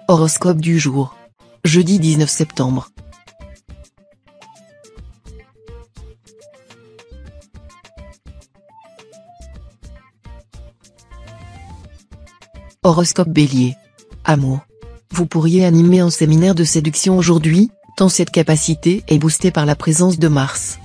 Horoscope du jour. Jeudi 19 septembre. Horoscope Bélier. Amour. Vous pourriez animer un séminaire de séduction aujourd'hui, tant cette capacité est boostée par la présence de Mars.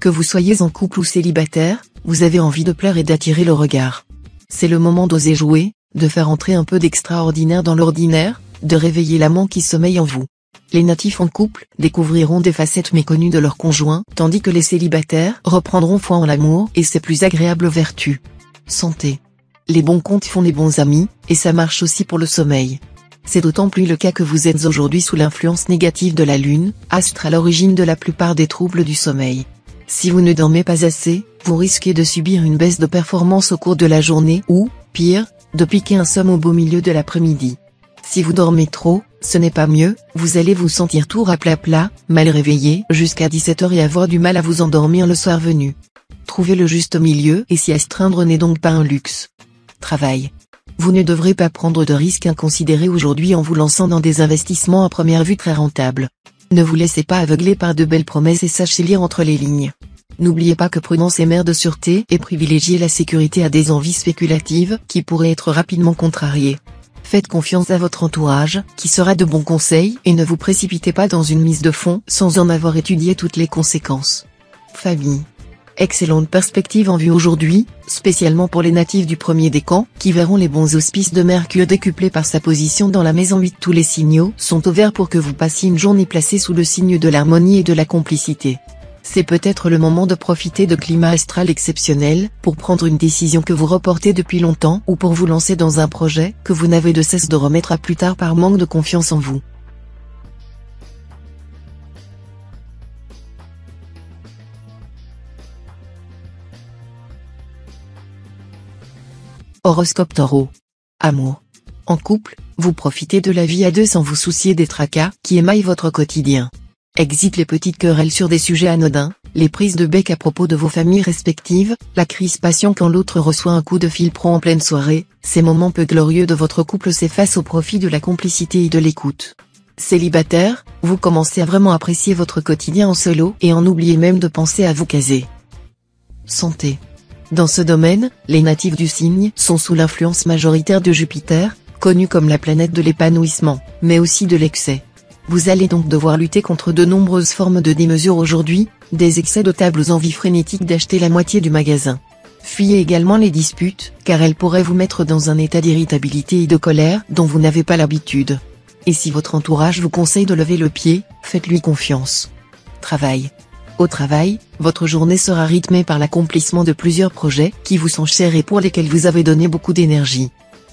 Que vous soyez en couple ou célibataire, vous avez envie de plaire et d'attirer le regard. C'est le moment d'oser jouer, de faire entrer un peu d'extraordinaire dans l'ordinaire, de réveiller l'amant qui sommeille en vous. Les natifs en couple découvriront des facettes méconnues de leur conjoint, tandis que les célibataires reprendront foi en l'amour et ses plus agréables vertus. Santé. Les bons comptes font les bons amis, et ça marche aussi pour le sommeil. C'est d'autant plus le cas que vous êtes aujourd'hui sous l'influence négative de la Lune, astre à l'origine de la plupart des troubles du sommeil. Si vous ne dormez pas assez, vous risquez de subir une baisse de performance au cours de la journée ou, pire, de piquer un somme au beau milieu de l'après-midi. Si vous dormez trop, ce n'est pas mieux, vous allez vous sentir tout raplapla, mal réveillé jusqu'à 17 h et avoir du mal à vous endormir le soir venu. Trouvez le juste milieu et s'y astreindre n'est donc pas un luxe. Travail. Vous ne devrez pas prendre de risques inconsidérés aujourd'hui en vous lançant dans des investissements à première vue très rentables. Ne vous laissez pas aveugler par de belles promesses et sachez lire entre les lignes. N'oubliez pas que prudence est mère de sûreté et privilégiez la sécurité à des envies spéculatives qui pourraient être rapidement contrariées. Faites confiance à votre entourage, qui sera de bons conseils et ne vous précipitez pas dans une mise de fonds sans en avoir étudié toutes les conséquences. Famille. Excellente perspective en vue aujourd'hui, spécialement pour les natifs du premier décan, qui verront les bons auspices de Mercure décuplés par sa position dans la maison 8. Tous les signaux sont au vert pour que vous passiez une journée placée sous le signe de l'harmonie et de la complicité. C'est peut-être le moment de profiter de climat astral exceptionnel, pour prendre une décision que vous reportez depuis longtemps ou pour vous lancer dans un projet que vous n'avez de cesse de remettre à plus tard par manque de confiance en vous. Horoscope Taureau. Amour. En couple, vous profitez de la vie à deux sans vous soucier des tracas qui émaillent votre quotidien. Exit les petites querelles sur des sujets anodins, les prises de bec à propos de vos familles respectives, la crispation quand l'autre reçoit un coup de fil pro en pleine soirée. Ces moments peu glorieux de votre couple s'effacent au profit de la complicité et de l'écoute. Célibataire, vous commencez à vraiment apprécier votre quotidien en solo et en oubliez même de penser à vous caser. Santé. Dans ce domaine, les natifs du signe sont sous l'influence majoritaire de Jupiter, connu comme la planète de l'épanouissement, mais aussi de l'excès. Vous allez donc devoir lutter contre de nombreuses formes de démesure aujourd'hui, des excès de tables envies frénétiques d'acheter la moitié du magasin. Fuyez également les disputes, car elles pourraient vous mettre dans un état d'irritabilité et de colère dont vous n'avez pas l'habitude. Et si votre entourage vous conseille de lever le pied, faites-lui confiance. Travail. Au travail, votre journée sera rythmée par l'accomplissement de plusieurs projets qui vous sont chers et pour lesquels vous avez donné beaucoup d'énergie.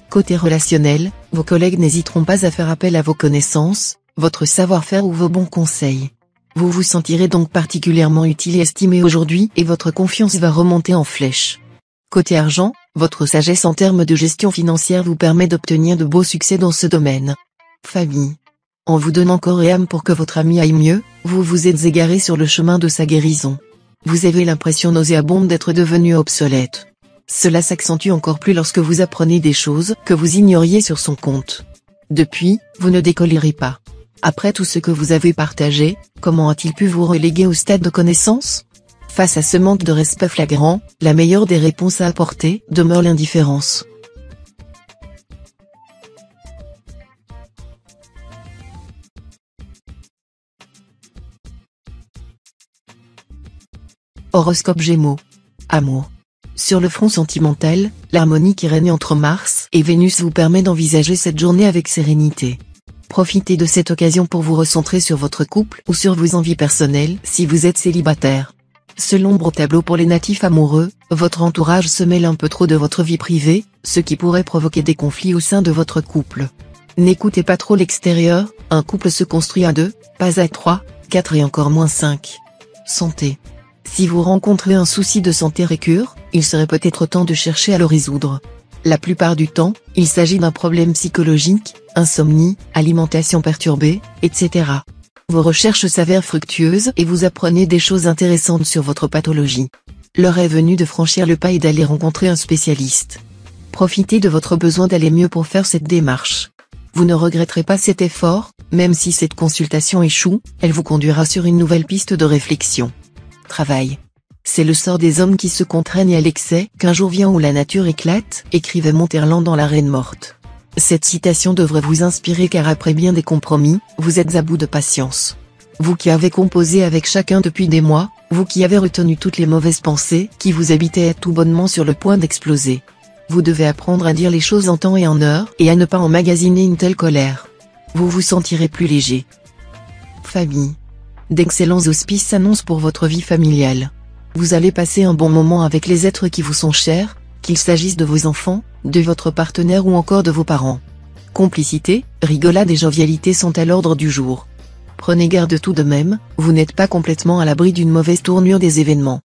Côté relationnel, vos collègues n'hésiteront pas à faire appel à vos connaissances, votre savoir-faire ou vos bons conseils. Vous vous sentirez donc particulièrement utile et estimé aujourd'hui et votre confiance va remonter en flèche. Côté argent, votre sagesse en termes de gestion financière vous permet d'obtenir de beaux succès dans ce domaine. Famille. En vous donnant corps et âme pour que votre ami aille mieux, vous vous êtes égaré sur le chemin de sa guérison. Vous avez l'impression nauséabonde d'être devenu obsolète. Cela s'accentue encore plus lorsque vous apprenez des choses que vous ignoriez sur son compte. Depuis, vous ne décollerez pas. Après tout ce que vous avez partagé, comment a-t-il pu vous reléguer au stade de connaissance ? Face à ce manque de respect flagrant, la meilleure des réponses à apporter demeure l'indifférence. Horoscope Gémeaux. Amour. Sur le front sentimental, l'harmonie qui règne entre Mars et Vénus vous permet d'envisager cette journée avec sérénité. Profitez de cette occasion pour vous recentrer sur votre couple ou sur vos envies personnelles si vous êtes célibataire. Selon l'ombre au tableau pour les natifs amoureux, votre entourage se mêle un peu trop de votre vie privée, ce qui pourrait provoquer des conflits au sein de votre couple. N'écoutez pas trop l'extérieur, un couple se construit à 2, pas à 3, 4 et encore moins 5. Santé. Si vous rencontrez un souci de santé récurrent, il serait peut-être temps de chercher à le résoudre. La plupart du temps, il s'agit d'un problème psychologique, insomnie, alimentation perturbée, etc. Vos recherches s'avèrent fructueuses et vous apprenez des choses intéressantes sur votre pathologie. L'heure est venue de franchir le pas et d'aller rencontrer un spécialiste. Profitez de votre besoin d'aller mieux pour faire cette démarche. Vous ne regretterez pas cet effort, même si cette consultation échoue, elle vous conduira sur une nouvelle piste de réflexion. Travail. C'est le sort des hommes qui se contraignent à l'excès qu'un jour vient où la nature éclate, écrivait Monterland dans La Reine morte. Cette citation devrait vous inspirer car après bien des compromis, vous êtes à bout de patience. Vous qui avez composé avec chacun depuis des mois, vous qui avez retenu toutes les mauvaises pensées qui vous habitaient êtes tout bonnement sur le point d'exploser. Vous devez apprendre à dire les choses en temps et en heure et à ne pas emmagasiner une telle colère. Vous vous sentirez plus léger. Famille. D'excellents auspices s'annoncent pour votre vie familiale. Vous allez passer un bon moment avec les êtres qui vous sont chers, qu'il s'agisse de vos enfants, de votre partenaire ou encore de vos parents. Complicité, rigolade et jovialité sont à l'ordre du jour. Prenez garde tout de même, vous n'êtes pas complètement à l'abri d'une mauvaise tournure des événements.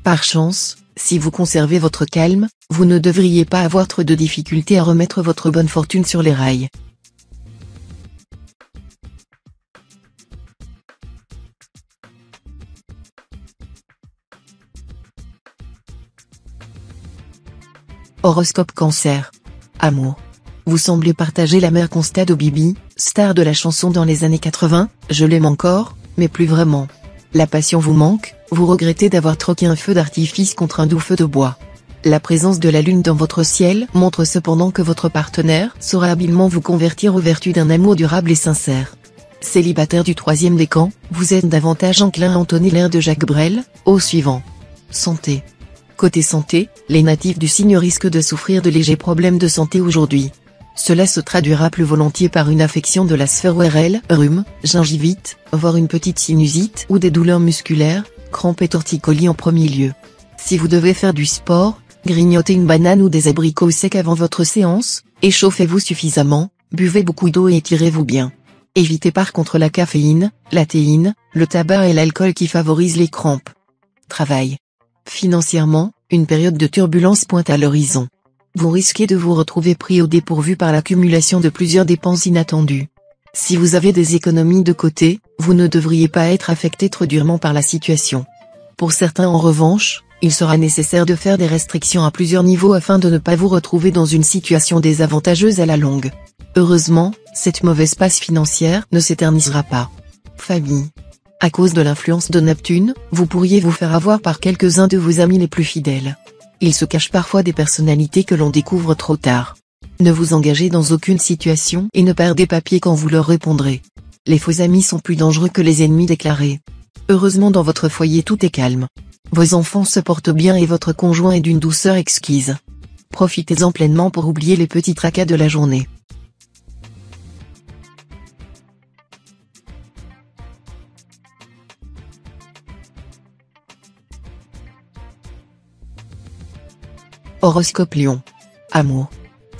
Par chance, si vous conservez votre calme, vous ne devriez pas avoir trop de difficultés à remettre votre bonne fortune sur les rails. Horoscope Cancer. Amour. Vous semblez partager l'amer constat de Bibi, star de la chanson dans les années 80, je l'aime encore, mais plus vraiment. La passion vous manque, vous regrettez d'avoir troqué un feu d'artifice contre un doux feu de bois. La présence de la lune dans votre ciel montre cependant que votre partenaire saura habilement vous convertir aux vertus d'un amour durable et sincère. Célibataire du troisième décan, vous êtes davantage enclin à entonner l'air de Jacques Brel, au suivant. Santé. Côté santé, les natifs du signe risquent de souffrir de légers problèmes de santé aujourd'hui. Cela se traduira plus volontiers par une affection de la sphère ORL, rhume, gingivite, voire une petite sinusite ou des douleurs musculaires, crampes et torticolis en premier lieu. Si vous devez faire du sport, grignotez une banane ou des abricots secs avant votre séance, échauffez-vous suffisamment, buvez beaucoup d'eau et étirez-vous bien. Évitez par contre la caféine, la théine, le tabac et l'alcool qui favorisent les crampes. Travail. Financièrement, une période de turbulence pointe à l'horizon. Vous risquez de vous retrouver pris au dépourvu par l'accumulation de plusieurs dépenses inattendues. Si vous avez des économies de côté, vous ne devriez pas être affecté trop durement par la situation. Pour certains en revanche, il sera nécessaire de faire des restrictions à plusieurs niveaux afin de ne pas vous retrouver dans une situation désavantageuse à la longue. Heureusement, cette mauvaise passe financière ne s'éternisera pas. Famille. À cause de l'influence de Neptune, vous pourriez vous faire avoir par quelques-uns de vos amis les plus fidèles. Il se cache parfois des personnalités que l'on découvre trop tard. Ne vous engagez dans aucune situation et ne perdez pas pied quand vous leur répondrez. Les faux amis sont plus dangereux que les ennemis déclarés. Heureusement dans votre foyer tout est calme. Vos enfants se portent bien et votre conjoint est d'une douceur exquise. Profitez-en pleinement pour oublier les petits tracas de la journée. Horoscope Lion. Amour.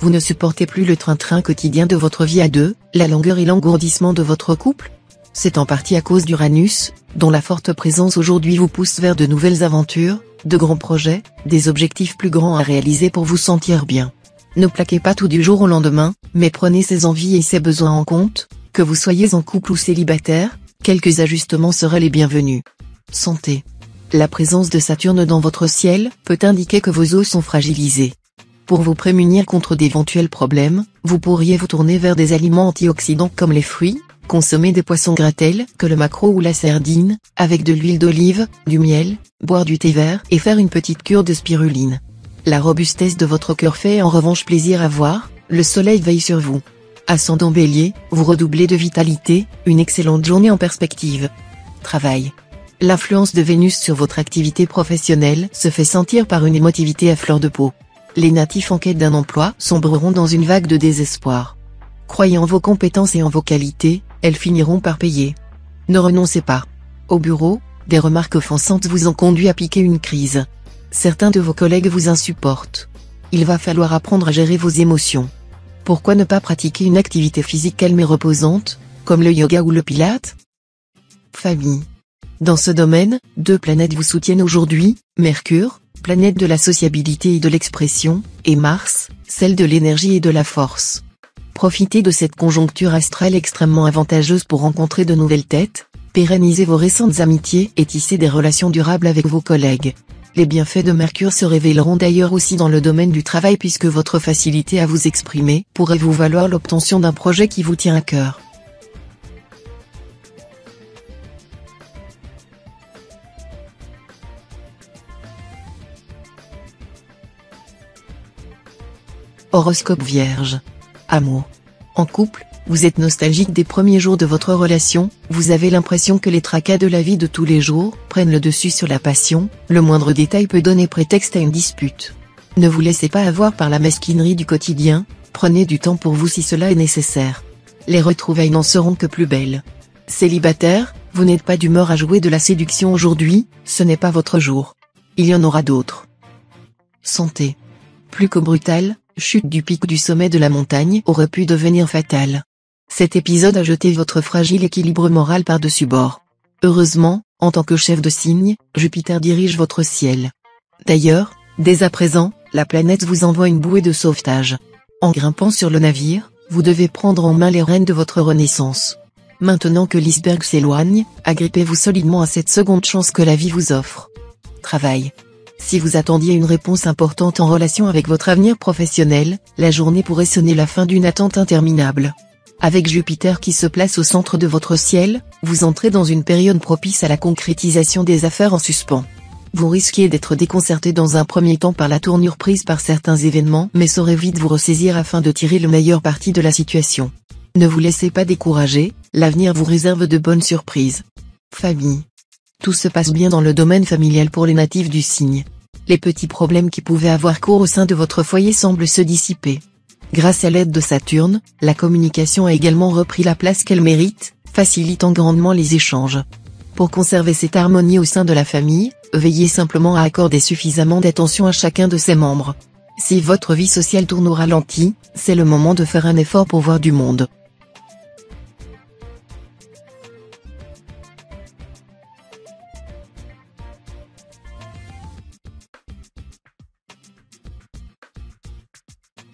Vous ne supportez plus le train-train quotidien de votre vie à deux, la longueur et l'engourdissement de votre couple? C'est en partie à cause d'Uranus, dont la forte présence aujourd'hui vous pousse vers de nouvelles aventures, de grands projets, des objectifs plus grands à réaliser pour vous sentir bien. Ne plaquez pas tout du jour au lendemain, mais prenez ses envies et ses besoins en compte, que vous soyez en couple ou célibataire, quelques ajustements seraient les bienvenus. Santé. La présence de Saturne dans votre ciel peut indiquer que vos os sont fragilisés. Pour vous prémunir contre d'éventuels problèmes, vous pourriez vous tourner vers des aliments antioxydants comme les fruits, consommer des poissons gras tels que le maquereau ou la sardine, avec de l'huile d'olive, du miel, boire du thé vert et faire une petite cure de spiruline. La robustesse de votre cœur fait en revanche plaisir à voir, le soleil veille sur vous. Ascendant Bélier, vous redoublez de vitalité, une excellente journée en perspective. Travail. L'influence de Vénus sur votre activité professionnelle se fait sentir par une émotivité à fleur de peau. Les natifs en quête d'un emploi sombreront dans une vague de désespoir. Croyez en vos compétences et en vos qualités, elles finiront par payer. Ne renoncez pas. Au bureau, des remarques offensantes vous ont conduit à piquer une crise. Certains de vos collègues vous insupportent. Il va falloir apprendre à gérer vos émotions. Pourquoi ne pas pratiquer une activité physique calme et reposante, comme le yoga ou le pilate? Famille. Dans ce domaine, deux planètes vous soutiennent aujourd'hui, Mercure, planète de la sociabilité et de l'expression, et Mars, celle de l'énergie et de la force. Profitez de cette conjoncture astrale extrêmement avantageuse pour rencontrer de nouvelles têtes, pérenniser vos récentes amitiés et tisser des relations durables avec vos collègues. Les bienfaits de Mercure se révéleront d'ailleurs aussi dans le domaine du travail puisque votre facilité à vous exprimer pourrait vous valoir l'obtention d'un projet qui vous tient à cœur. Horoscope Vierge. Amour. En couple, vous êtes nostalgique des premiers jours de votre relation, vous avez l'impression que les tracas de la vie de tous les jours prennent le dessus sur la passion, le moindre détail peut donner prétexte à une dispute. Ne vous laissez pas avoir par la mesquinerie du quotidien, prenez du temps pour vous si cela est nécessaire. Les retrouvailles n'en seront que plus belles. Célibataire, vous n'êtes pas d'humeur à jouer de la séduction aujourd'hui, ce n'est pas votre jour. Il y en aura d'autres. Santé. Plus que brutale, chute du pic du sommet de la montagne aurait pu devenir fatale. Cet épisode a jeté votre fragile équilibre moral par-dessus bord. Heureusement, en tant que chef de signe, Jupiter dirige votre ciel. D'ailleurs, dès à présent, la planète vous envoie une bouée de sauvetage. En grimpant sur le navire, vous devez prendre en main les rênes de votre renaissance. Maintenant que l'iceberg s'éloigne, agrippez-vous solidement à cette seconde chance que la vie vous offre. Travail. Si vous attendiez une réponse importante en relation avec votre avenir professionnel, la journée pourrait sonner la fin d'une attente interminable. Avec Jupiter qui se place au centre de votre ciel, vous entrez dans une période propice à la concrétisation des affaires en suspens. Vous risquez d'être déconcerté dans un premier temps par la tournure prise par certains événements mais saurez vite vous ressaisir afin de tirer le meilleur parti de la situation. Ne vous laissez pas décourager, l'avenir vous réserve de bonnes surprises. Famille. Tout se passe bien dans le domaine familial pour les natifs du signe. Les petits problèmes qui pouvaient avoir cours au sein de votre foyer semblent se dissiper. Grâce à l'aide de Saturne, la communication a également repris la place qu'elle mérite, facilitant grandement les échanges. Pour conserver cette harmonie au sein de la famille, veillez simplement à accorder suffisamment d'attention à chacun de ses membres. Si votre vie sociale tourne au ralenti, c'est le moment de faire un effort pour voir du monde.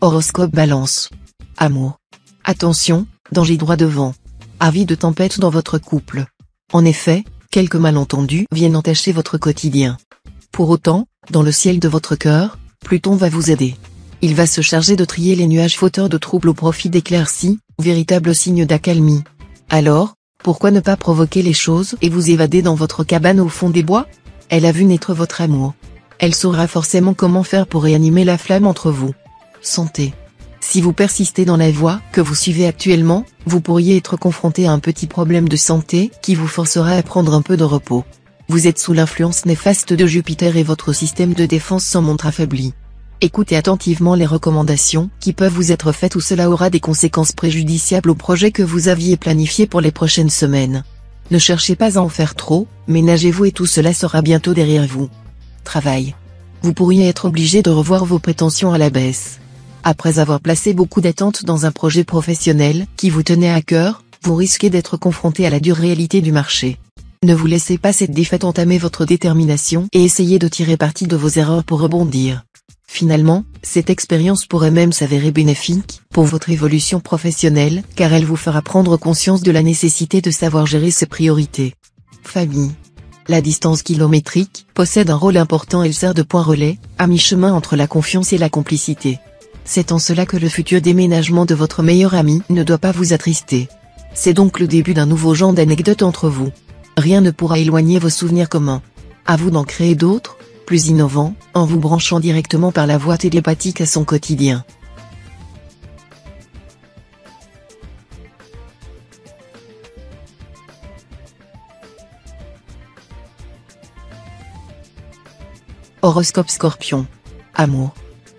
Horoscope Balance. Amour. Attention, danger droit devant. Avis de tempête dans votre couple. En effet, quelques malentendus viennent entacher votre quotidien. Pour autant, dans le ciel de votre cœur, Pluton va vous aider. Il va se charger de trier les nuages fauteurs de troubles au profit d'éclaircies, véritable signe d'accalmie. Alors, pourquoi ne pas provoquer les choses et vous évader dans votre cabane au fond des bois? Elle a vu naître votre amour. Elle saura forcément comment faire pour réanimer la flamme entre vous. Santé. Si vous persistez dans la voie que vous suivez actuellement, vous pourriez être confronté à un petit problème de santé qui vous forcera à prendre un peu de repos. Vous êtes sous l'influence néfaste de Jupiter et votre système de défense s'en montre affaibli. Écoutez attentivement les recommandations qui peuvent vous être faites ou cela aura des conséquences préjudiciables au projet que vous aviez planifié pour les prochaines semaines. Ne cherchez pas à en faire trop, ménagez-vous et tout cela sera bientôt derrière vous. Travail. Vous pourriez être obligé de revoir vos prétentions à la baisse. Après avoir placé beaucoup d'attentes dans un projet professionnel qui vous tenait à cœur, vous risquez d'être confronté à la dure réalité du marché. Ne vous laissez pas cette défaite entamer votre détermination et essayez de tirer parti de vos erreurs pour rebondir. Finalement, cette expérience pourrait même s'avérer bénéfique pour votre évolution professionnelle car elle vous fera prendre conscience de la nécessité de savoir gérer ses priorités. Famille. La distance kilométrique possède un rôle important, elle sert de point relais, à mi-chemin entre la confiance et la complicité. C'est en cela que le futur déménagement de votre meilleur ami ne doit pas vous attrister. C'est donc le début d'un nouveau genre d'anecdote entre vous. Rien ne pourra éloigner vos souvenirs communs. À vous d'en créer d'autres, plus innovants, en vous branchant directement par la voie télépathique à son quotidien. Horoscope Scorpion. Amour.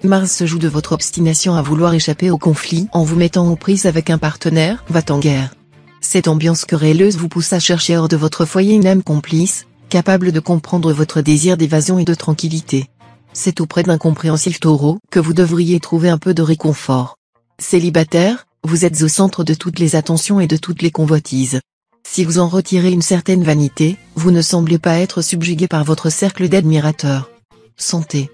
Mars se joue de votre obstination à vouloir échapper au conflit en vous mettant aux prises avec un partenaire va-t-en-guerre. Cette ambiance querelleuse vous pousse à chercher hors de votre foyer une âme complice, capable de comprendre votre désir d'évasion et de tranquillité. C'est auprès d'un compréhensif Taureau que vous devriez trouver un peu de réconfort. Célibataire, vous êtes au centre de toutes les attentions et de toutes les convoitises. Si vous en retirez une certaine vanité, vous ne semblez pas être subjugué par votre cercle d'admirateurs. Santé.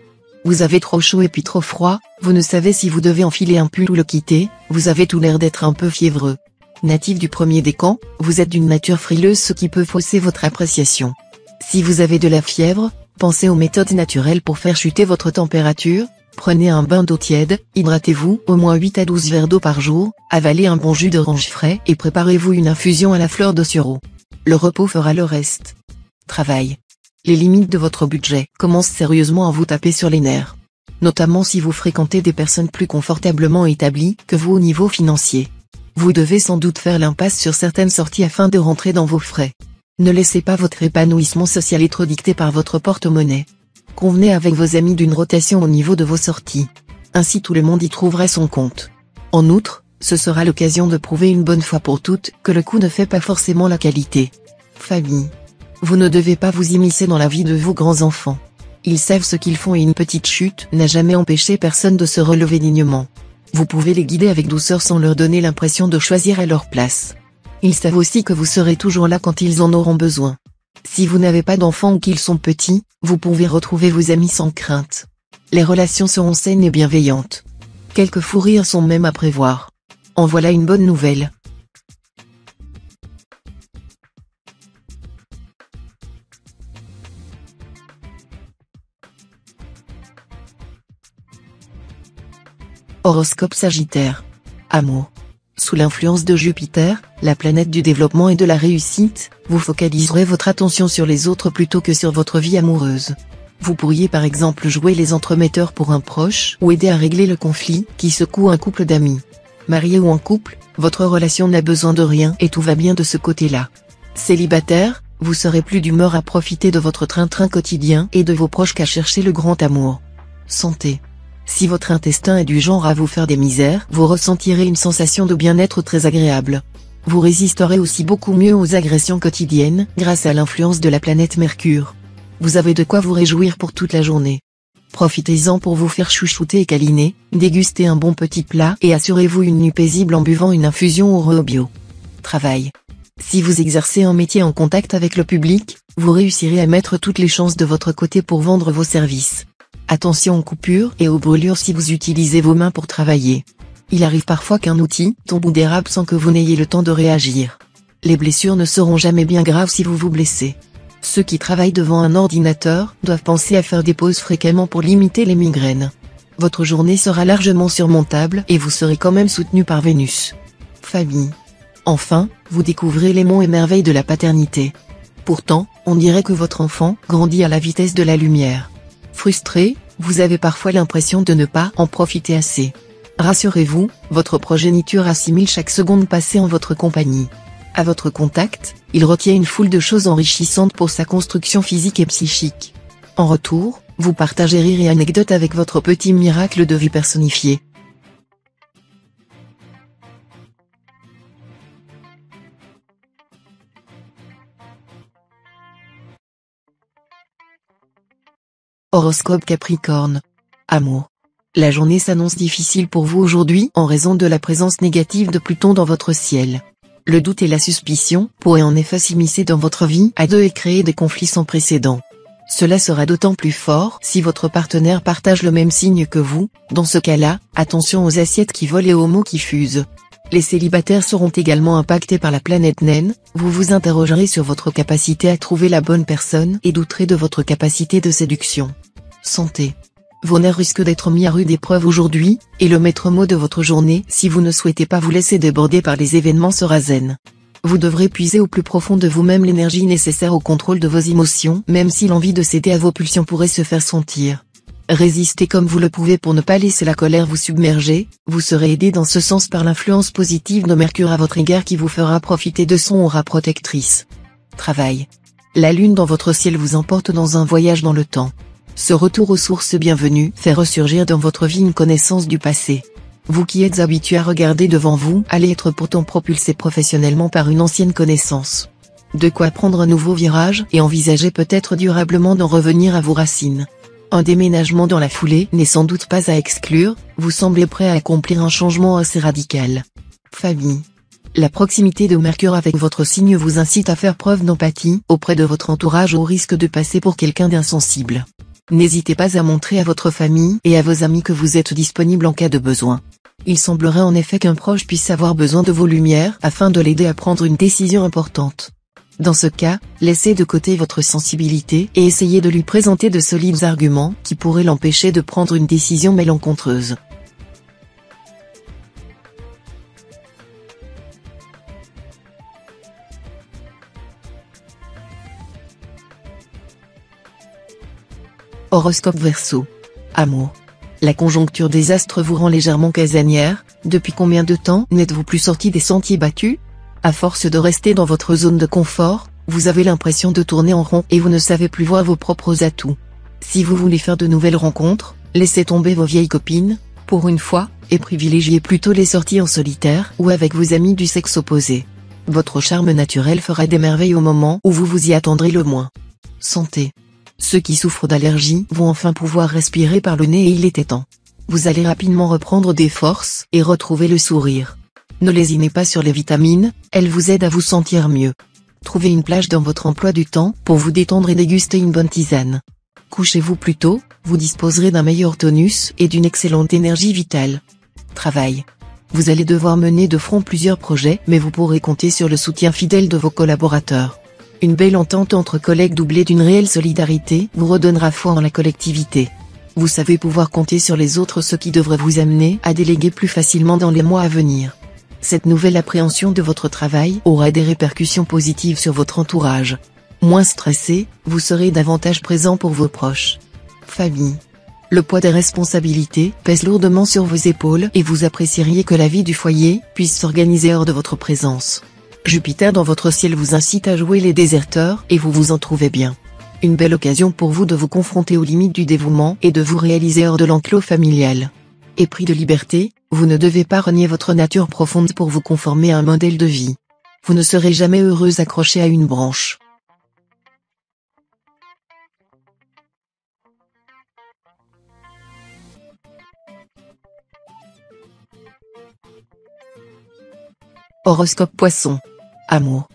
Vous avez trop chaud et puis trop froid, vous ne savez si vous devez enfiler un pull ou le quitter, vous avez tout l'air d'être un peu fiévreux. Natif du premier décan, vous êtes d'une nature frileuse ce qui peut fausser votre appréciation. Si vous avez de la fièvre, Pensez aux méthodes naturelles pour faire chuter votre température. Prenez un bain d'eau tiède, hydratez-vous au moins 8 à 12 verres d'eau par jour, avalez un bon jus d'orange frais et préparez-vous une infusion à la fleur de sureau. Le repos fera le reste. Travail. Les limites de votre budget commencent sérieusement à vous taper sur les nerfs. Notamment si vous fréquentez des personnes plus confortablement établies que vous au niveau financier. Vous devez sans doute faire l'impasse sur certaines sorties afin de rentrer dans vos frais. Ne laissez pas votre épanouissement social être dicté par votre porte-monnaie. Convenez avec vos amis d'une rotation au niveau de vos sorties. Ainsi tout le monde y trouvera son compte. En outre, ce sera l'occasion de prouver une bonne fois pour toutes que le coût ne fait pas forcément la qualité. Famille. Vous ne devez pas vous immiscer dans la vie de vos grands-enfants. Ils savent ce qu'ils font et une petite chute n'a jamais empêché personne de se relever dignement. Vous pouvez les guider avec douceur sans leur donner l'impression de choisir à leur place. Ils savent aussi que vous serez toujours là quand ils en auront besoin. Si vous n'avez pas d'enfants ou qu'ils sont petits, vous pouvez retrouver vos amis sans crainte. Les relations seront saines et bienveillantes. Quelques fous rires sont même à prévoir. En voilà une bonne nouvelle. Horoscope Sagittaire. Amour. Sous l'influence de Jupiter, la planète du développement et de la réussite, vous focaliserez votre attention sur les autres plutôt que sur votre vie amoureuse. Vous pourriez par exemple jouer les entremetteurs pour un proche ou aider à régler le conflit qui secoue un couple d'amis. Marié ou en couple, votre relation n'a besoin de rien et tout va bien de ce côté-là. Célibataire, vous serez plus d'humeur à profiter de votre train-train quotidien et de vos proches qu'à chercher le grand amour. Santé. Si votre intestin est du genre à vous faire des misères, vous ressentirez une sensation de bien-être très agréable. Vous résisterez aussi beaucoup mieux aux agressions quotidiennes, grâce à l'influence de la planète Mercure. Vous avez de quoi vous réjouir pour toute la journée. Profitez-en pour vous faire chouchouter et câliner, dégustez un bon petit plat et assurez-vous une nuit paisible en buvant une infusion au Rehobio. Travail. Si vous exercez un métier en contact avec le public, vous réussirez à mettre toutes les chances de votre côté pour vendre vos services. Attention aux coupures et aux brûlures si vous utilisez vos mains pour travailler. Il arrive parfois qu'un outil tombe ou dérape sans que vous n'ayez le temps de réagir. Les blessures ne seront jamais bien graves si vous vous blessez. Ceux qui travaillent devant un ordinateur doivent penser à faire des pauses fréquemment pour limiter les migraines. Votre journée sera largement surmontable et vous serez quand même soutenu par Vénus. Famille. Enfin, vous découvrez les monts et merveilles de la paternité. Pourtant, on dirait que votre enfant grandit à la vitesse de la lumière. Frustré, vous avez parfois l'impression de ne pas en profiter assez. Rassurez-vous, votre progéniture assimile chaque seconde passée en votre compagnie. À votre contact, il retient une foule de choses enrichissantes pour sa construction physique et psychique. En retour, vous partagez rires et anecdotes avec votre petit miracle de vie personnifié. Horoscope Capricorne. Amour. La journée s'annonce difficile pour vous aujourd'hui en raison de la présence négative de Pluton dans votre ciel. Le doute et la suspicion pourraient en effet s'immiscer dans votre vie à deux et créer des conflits sans précédent. Cela sera d'autant plus fort si votre partenaire partage le même signe que vous. Dans ce cas-là, attention aux assiettes qui volent et aux mots qui fusent. Les célibataires seront également impactés par la planète naine, vous vous interrogerez sur votre capacité à trouver la bonne personne et douterez de votre capacité de séduction. Santé. Vos nerfs risquent d'être mis à rude épreuve aujourd'hui, et le maître mot de votre journée si vous ne souhaitez pas vous laisser déborder par les événements sera zen. Vous devrez puiser au plus profond de vous-même l'énergie nécessaire au contrôle de vos émotions, même si l'envie de céder à vos pulsions pourrait se faire sentir. Résistez comme vous le pouvez pour ne pas laisser la colère vous submerger, vous serez aidé dans ce sens par l'influence positive de Mercure à votre égard qui vous fera profiter de son aura protectrice. Travail. La lune dans votre ciel vous emporte dans un voyage dans le temps. Ce retour aux sources bienvenues fait ressurgir dans votre vie une connaissance du passé. Vous qui êtes habitué à regarder devant vous allez être pourtant propulsé professionnellement par une ancienne connaissance. De quoi prendre un nouveau virage et envisager peut-être durablement d'en revenir à vos racines. Un déménagement dans la foulée n'est sans doute pas à exclure, vous semblez prêt à accomplir un changement assez radical. Famille. La proximité de Mercure avec votre signe vous incite à faire preuve d'empathie auprès de votre entourage au risque de passer pour quelqu'un d'insensible. N'hésitez pas à montrer à votre famille et à vos amis que vous êtes disponible en cas de besoin. Il semblerait en effet qu'un proche puisse avoir besoin de vos lumières afin de l'aider à prendre une décision importante. Dans ce cas, laissez de côté votre sensibilité et essayez de lui présenter de solides arguments qui pourraient l'empêcher de prendre une décision malencontreuse. Horoscope Verseau. Amour. La conjoncture des astres vous rend légèrement casanière. Depuis combien de temps n'êtes-vous plus sorti des sentiers battus? À force de rester dans votre zone de confort, vous avez l'impression de tourner en rond et vous ne savez plus voir vos propres atouts. Si vous voulez faire de nouvelles rencontres, laissez tomber vos vieilles copines, pour une fois, et privilégiez plutôt les sorties en solitaire ou avec vos amis du sexe opposé. Votre charme naturel fera des merveilles au moment où vous vous y attendrez le moins. Santé. Ceux qui souffrent d'allergies vont enfin pouvoir respirer par le nez et il était temps. Vous allez rapidement reprendre des forces et retrouver le sourire. Ne lésinez pas sur les vitamines, elles vous aident à vous sentir mieux. Trouvez une plage dans votre emploi du temps pour vous détendre et déguster une bonne tisane. Couchez-vous plus tôt, vous disposerez d'un meilleur tonus et d'une excellente énergie vitale. Travail. Vous allez devoir mener de front plusieurs projets mais vous pourrez compter sur le soutien fidèle de vos collaborateurs. Une belle entente entre collègues doublée d'une réelle solidarité vous redonnera foi en la collectivité. Vous savez pouvoir compter sur les autres, ce qui devrait vous amener à déléguer plus facilement dans les mois à venir. Cette nouvelle appréhension de votre travail aura des répercussions positives sur votre entourage. Moins stressé, vous serez davantage présent pour vos proches. Famille. Le poids des responsabilités pèse lourdement sur vos épaules et vous apprécieriez que la vie du foyer puisse s'organiser hors de votre présence. Jupiter dans votre ciel vous incite à jouer les déserteurs et vous vous en trouvez bien. Une belle occasion pour vous de vous confronter aux limites du dévouement et de vous réaliser hors de l'enclos familial. Épris de liberté, vous ne devez pas renier votre nature profonde pour vous conformer à un modèle de vie. Vous ne serez jamais heureux accroché à une branche. Horoscope Poisson. Amour.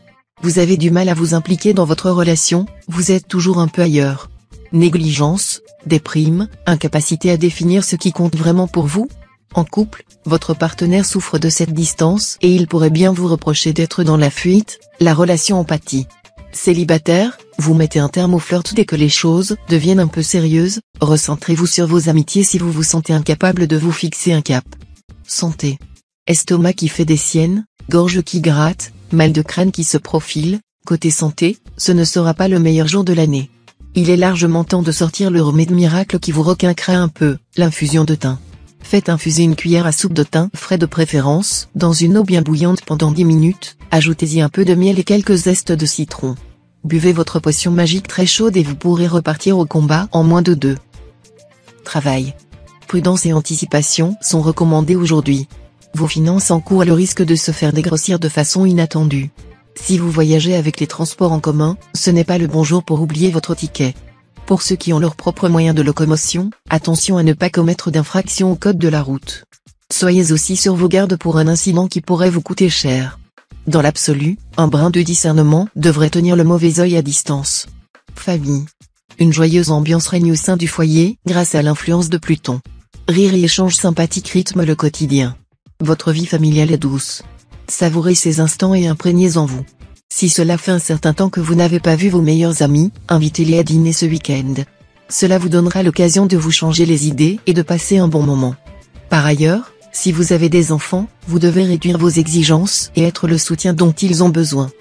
Vous avez du mal à vous impliquer dans votre relation, vous êtes toujours un peu ailleurs. Négligence, déprime, incapacité à définir ce qui compte vraiment pour vous. En couple, votre partenaire souffre de cette distance et il pourrait bien vous reprocher d'être dans la fuite, la relation en pâtit. Célibataire, vous mettez un terme au flirt dès que les choses deviennent un peu sérieuses, recentrez-vous sur vos amitiés si vous vous sentez incapable de vous fixer un cap. Santé. Estomac qui fait des siennes, gorge qui gratte, mal de crâne qui se profile, côté santé, ce ne sera pas le meilleur jour de l'année. Il est largement temps de sortir le remède miracle qui vous requinquera un peu, l'infusion de thym. Faites infuser une cuillère à soupe de thym frais de préférence, dans une eau bien bouillante pendant 10 minutes, ajoutez-y un peu de miel et quelques zestes de citron. Buvez votre potion magique très chaude et vous pourrez repartir au combat en moins de 2. Travail. Prudence et anticipation sont recommandées aujourd'hui. Vos finances encourent le risque de se faire dégrossir de façon inattendue. Si vous voyagez avec les transports en commun, ce n'est pas le bon jour pour oublier votre ticket. Pour ceux qui ont leurs propres moyens de locomotion, attention à ne pas commettre d'infraction au code de la route. Soyez aussi sur vos gardes pour un incident qui pourrait vous coûter cher. Dans l'absolu, un brin de discernement devrait tenir le mauvais œil à distance. Famille. Une joyeuse ambiance règne au sein du foyer, grâce à l'influence de Pluton. Rire et échanges sympathiques rythment le quotidien. Votre vie familiale est douce. Savourez ces instants et imprégnez-en vous. Si cela fait un certain temps que vous n'avez pas vu vos meilleurs amis, invitez-les à dîner ce week-end. Cela vous donnera l'occasion de vous changer les idées et de passer un bon moment. Par ailleurs, si vous avez des enfants, vous devez réduire vos exigences et être le soutien dont ils ont besoin.